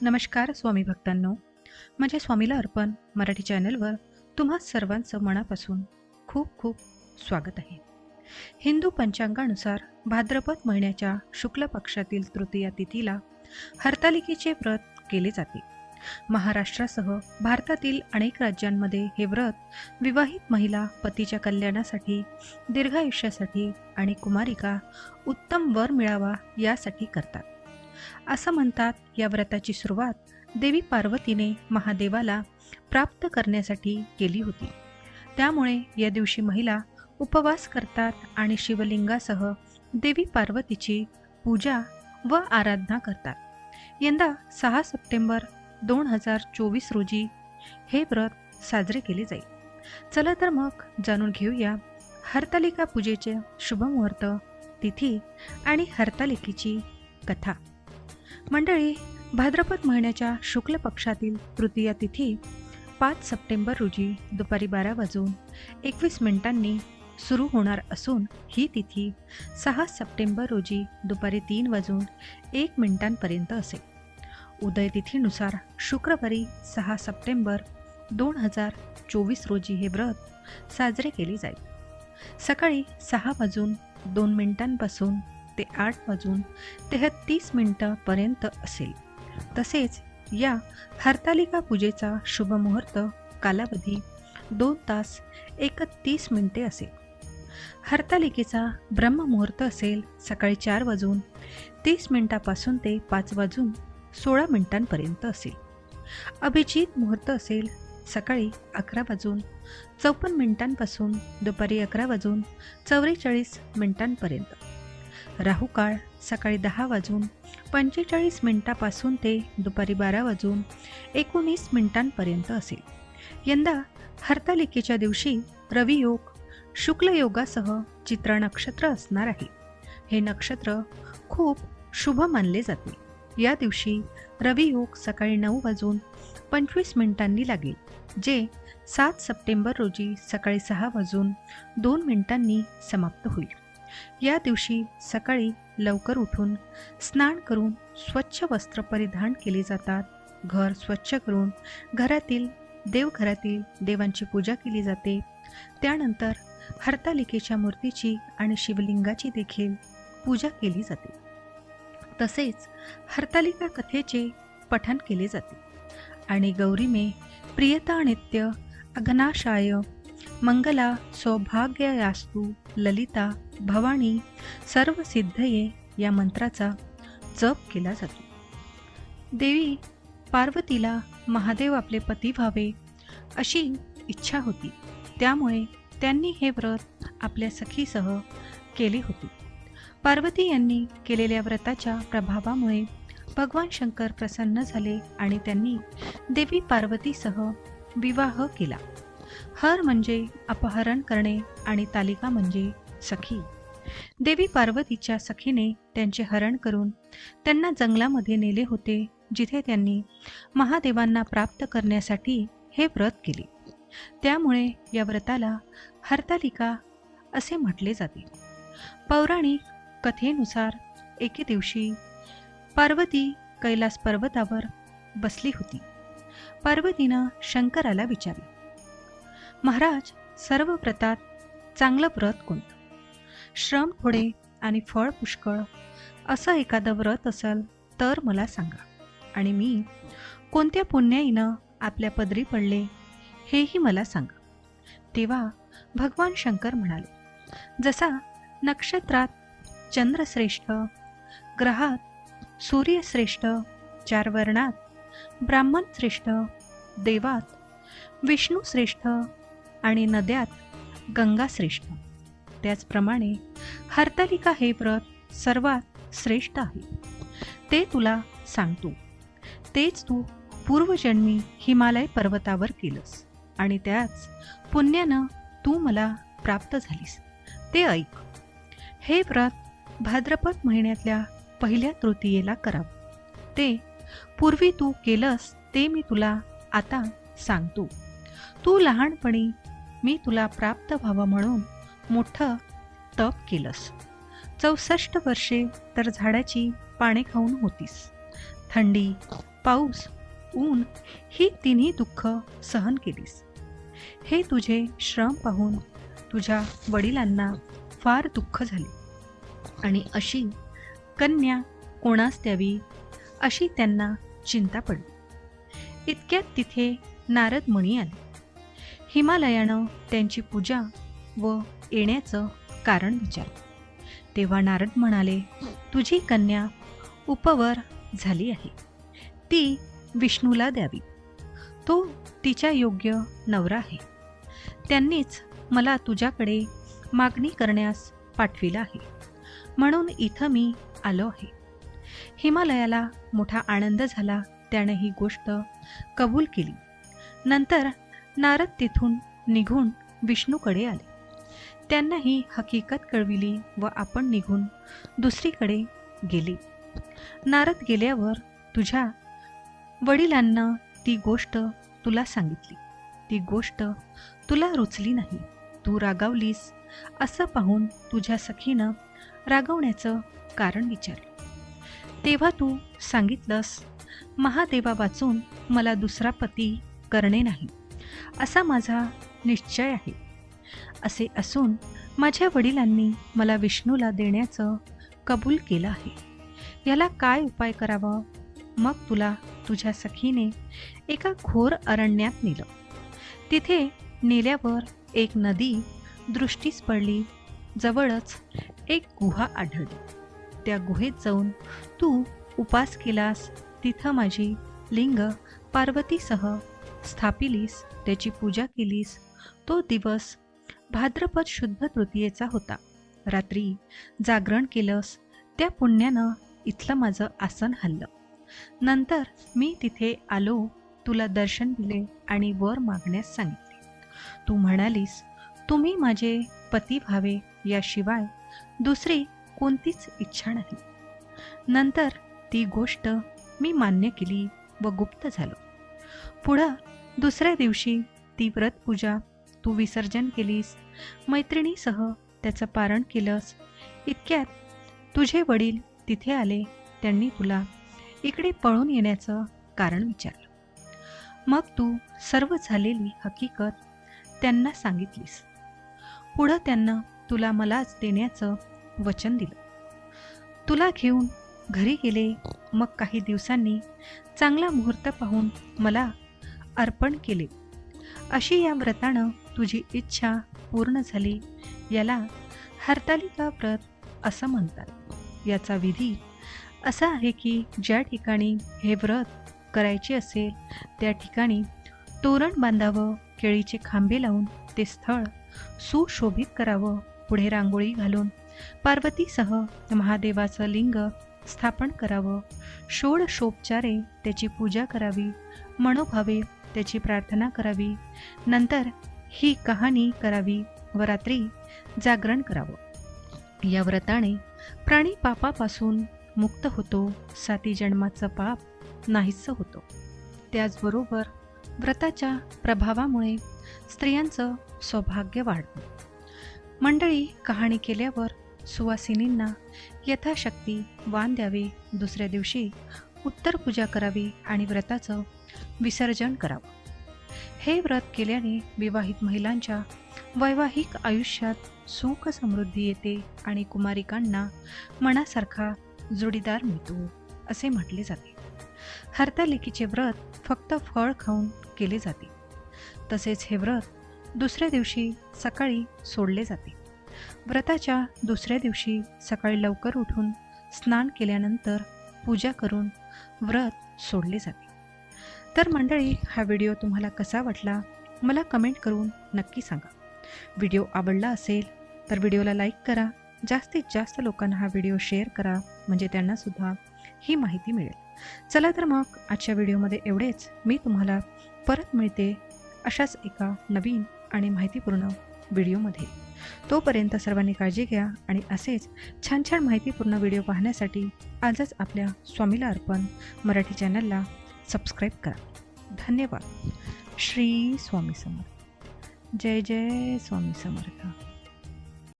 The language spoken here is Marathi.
नमस्कार स्वामी भक्तांनो. माझ्या स्वामीला अर्पण मराठी चॅनलवर तुम्हा सर्वांचं मनापासून खूप खूप स्वागत आहे. हिंदू पंचांगानुसार भाद्रपद महिन्याच्या शुक्ल पक्षातील तृतीया तिथीला हरतालिकेचे व्रत केले जाते. महाराष्ट्रासह भारतातील अनेक राज्यांमध्ये हे व्रत विवाहित महिला पतीच्या कल्याणासाठी, दीर्घायुष्यासाठी आणि कुमारिका उत्तम वर मिळावा यासाठी करतात. असं म्हणतात, या व्रताची सुरुवात देवी पार्वतीने महादेवाला प्राप्त करण्यासाठी केली होती. त्यामुळे या दिवशी महिला उपवास करतात आणि शिवलिंगासह देवी पार्वतीची पूजा व आराधना करतात. यंदा 6 सप्टेंबर 2024 रोजी हे व्रत साजरे केले जाईल. चला तर मग जाणून घेऊया हरतालिका पूजेचे शुभमुहूर्त, तिथी आणि हरतालिकेची कथा. मंडळी, भाद्रपद महिन्याच्या शुक्ल पक्षातील तृतीया तिथी 5 सप्टेंबर रोजी दुपारी 12:21 सुरू होणार असून ही तिथी 6 सप्टेंबर रोजी दुपारी 3:01 असेल. उदय तिथीनुसार शुक्रवारी 6 सप्टेंबर 2024 रोजी हे व्रत साजरे केले जाईल. सकाळी 6:02 पासून ते 8:33 पर्यंत असेल. तसेच या हरतालिका पूजेचा शुभमुहूर्त कालावधी 2 तास 31 मिनिटे असेल. हरतालिकेचा ब्रह्ममुहूर्त असेल सकाळी 4:30 पासून ते 5:16 पर्यंत असेल. अभिजित मुहूर्त असेल सकाळी 11:54 पासून दुपारी 11:44 पर्यंत. राहू काळ सकाळी 10:45 पासून ते दुपारी 12:19 पर्यंत असेल. यंदा हरतालिकेच्या दिवशी रवी योग, शुक्ल योगासह चित्रा नक्षत्र असणार आहे. हे नक्षत्र खूप शुभ मानले जाते. या दिवशी रवी योग सकाळी 9:25 लागेल, जे 7 सप्टेंबर रोजी सकाळी 6:02 समाप्त होईल. या दिवशी सकाळी लवकर उठून स्नान करून स्वच्छ वस्त्र परिधान केले जातात. घर स्वच्छ करून घरातील देवांची पूजा केली जाते. त्यानंतर हरतालिकेच्या मूर्तीची आणि शिवलिंगाची देखील पूजा केली जाते. तसेच हरतालिका कथेचे पठण केले जाते आणि गौरी मे प्रियता नित्य अघनाशाय मंगला सौभाग्ययास्तु ललिता भवानी सर्व सिद्धये या मंत्राचा जप केला जातो. देवी पार्वतीला महादेव आपले पती व्हावे अशी इच्छा होती. त्यामुळे त्यांनी हे व्रत आपल्या सखीसह केले होते. पार्वती यांनी केलेल्या व्रताच्या प्रभावामुळे भगवान शंकर प्रसन्न झाले आणि त्यांनी देवी पार्वतीसह विवाह केला. हर म्हणजे अपहरण करणे आणि तालिका म्हणजे सखी. देवी पार्वतीच्या सखीने त्यांचे हरण करून त्यांना जंगलामध्ये नेले होते, जिथे त्यांनी महादेवांना प्राप्त करण्यासाठी हे व्रत केले. त्यामुळे या व्रताला हरतालिका असे म्हटले जाते. पौराणिक कथेनुसार एके दिवशी पार्वती कैलास पर्वतावर बसली होती. पार्वतीनं शंकराला विचारले, महाराज, सर्व व्रतात चांगलं व्रत कोणतं? श्रम थोडे आणि फळ पुष्कळ असं एखादं व्रत असेल तर मला सांगा, आणि मी कोणत्या पुण्याईनं आपल्या पदरी पडले हेही मला सांगा. तेव्हा भगवान शंकर म्हणाले, जसा नक्षत्रात चंद्रश्रेष्ठ, ग्रहात सूर्यश्रेष्ठ, 4 वर्णात ब्राह्मण श्रेष्ठ, देवात विष्णू श्रेष्ठ आणि नद्यात गंगा श्रेष्ठ, त्याचप्रमाणे हरतालिका हे व्रत सर्वात श्रेष्ठ आहे. ते तुला सांगतो. तेच तू पूर्वजन्मी हिमालय पर्वतावर केलंस आणि त्याच पुण्यानं तू मला प्राप्त झालीस. ते ऐक. हे व्रत भाद्रपद महिन्यातल्या पहिल्या तृतीयेला करावं. ते पूर्वी तू केलंस ते मी तुला आता सांगतो. तू लहानपणी मी तुला प्राप्त व्हावं म्हणून मोठं तप केलंस. 64 वर्षे तर झाडाची पाने खाऊन होतीस. थंडी, पाऊस, ऊन ही तिन्ही दुःख सहन केलीस. हे तुझे श्रम पाहून तुझ्या वडिलांना फार दुःख झाले आणि अशी कन्या कोणास द्यावी अशी त्यांना चिंता पडली. इतक्यात तिथे नारद मुनी आले. हिमालयानं त्यांची पूजा व येण्याचं कारण विचारलं. तेव्हा नारद म्हणाले, तुझी कन्या उपवर झाली आहे, ती विष्णूला द्यावी. तो तिच्या योग्य नवरा आहे. त्यांनीच मला तुझ्याकडे मागणी करण्यास पाठविलं आहे, म्हणून इथं मी आलो आहे. हिमालयाला मोठा आनंद झाला. त्याने ही गोष्ट कबूल केली. नंतर नारद तिथून निघून विष्णूकडे आले. त्यांना ही हकीकत कळविली व आपण निघून दुसरीकडे गेले. नारद गेल्यावर तुझ्या वडिलांना ती गोष्ट तुला सांगितली. ती गोष्ट तुला रुचली नाही, तू रागावलीस. असं पाहून तुझ्या सखीनं रागवण्याचं कारण विचारलं. तेव्हा तू सांगितलंस, महादेवा वाचून मला दुसरा पती करणे नाही, असा माझा निश्चय आहे. असे असून माझ्या वडिलांनी मला विष्णूला देण्याचं कबूल केलं आहे. याला काय उपाय करावा? मग तुला तुझ्या सखीने एका घोर अरण्यात नेलं. तिथे नेल्यावर एक नदी दृष्टीस पडली. जवळच एक गुहा आढळली. त्या गुहेत जाऊन तू उपास केलास. तिथं माझी लिंग पार्वतीसह स्थापिलीस, त्याची पूजा केलीस. तो दिवस भाद्रपद शुद्ध तृतीयेचा होता. रात्री जागरण केलंस. त्या पुण्यानं इथलं माझं आसन हल्लं. नंतर मी तिथे आलो, तुला दर्शन दिले आणि वर मागण्यास सांगितले. तू म्हणालीस, तुम्ही माझे पती व्हावे, याशिवाय दुसरी कोणतीच इच्छा नाही. नंतर ती गोष्ट मी मान्य केली व गुप्त झालो. पुढं दुसऱ्या दिवशी ती व्रतपूजा तू विसर्जन केलीस. मैत्रिणीसह त्याचं पारण केलंस. इतक्यात तुझे वडील तिथे आले. त्यांनी तुला इकडे पळून येण्याचं कारण विचारलं. मग तू सर्व झालेली हकीकत त्यांना सांगितलीस. पुढं त्यांना तुला मलाच देण्याचं वचन दिलं. तुला घेऊन घरी गेले. मग काही दिवसांनी चांगला मुहूर्त पाहून मला अर्पण केले. अशी या व्रतानं तुझी इच्छा पूर्ण झाली. याला हरतालिका व्रत असं म्हणतात. याचा विधी असा आहे की ज्या ठिकाणी हे व्रत करायचे असेल त्या ठिकाणी तोरण बांधावं, केळीचे खांबे लावून ते स्थळ सुशोभित करावं. पुढे रांगोळी घालून पार्वतीसह महादेवाचं लिंग स्थापन करावं. षोडशोपचारे त्याची पूजा करावी. मनोभावे त्याची प्रार्थना करावी. नंतर ही कहाणी करावी व रात्री जागरण करावं. या व्रताने प्राणी पापापासून मुक्त होतो. 7 जन्माचं पाप नाहीसं होतो. त्याचबरोबर व्रताच्या प्रभावामुळे स्त्रियांचं सौभाग्य वाढतं. मंडळी, कहाणी केल्यावर सुवासिनींना यथाशक्ती वाण द्यावे. दुसऱ्या दिवशी उत्तर पूजा करावी आणि व्रताचं विसर्जन करावं. हे व्रत केल्याने विवाहित महिलांच्या वैवाहिक आयुष्यात सुख समृद्धी येते आणि कुमारिकांना मनासारखा जोडीदार मिळतो असे म्हटले जाते. हरतालिकेचे व्रत फक्त फळ खाऊन केले जाते. तसेच हे व्रत दुसऱ्या दिवशी सकाळी सोडले जाते. व्रताच्या दुसऱ्या दिवशी सकाळी लवकर उठून स्नान केल्यानंतर पूजा करून व्रत सोडले जाते. तर मंडळी, हा व्हिडिओ तुम्हाला कसा वाटला मला कमेंट करून नक्की सांगा. व्हिडिओ आवडला असेल तर व्हिडिओला लाईक करा. जास्तीत जास्त लोकांना हा व्हिडिओ शेअर करा, म्हणजे त्यांनासुद्धा ही माहिती मिळेल. चला तर मग आजच्या व्हिडिओमध्ये एवढेच. मी तुम्हाला परत मिळते अशाच एका नवीन आणि माहितीपूर्ण व्हिडिओमध्ये. तोपर्यंत सर्वांनी काळजी घ्या आणि असेच छान छान माहितीपूर्ण व्हिडिओ पाहण्यासाठी आजच आपल्या स्वामीला अर्पण मराठी चॅनलला सबस्क्राईब करा. धन्यवाद. श्री स्वामी समर्थ. जय जय स्वामी समर्थ.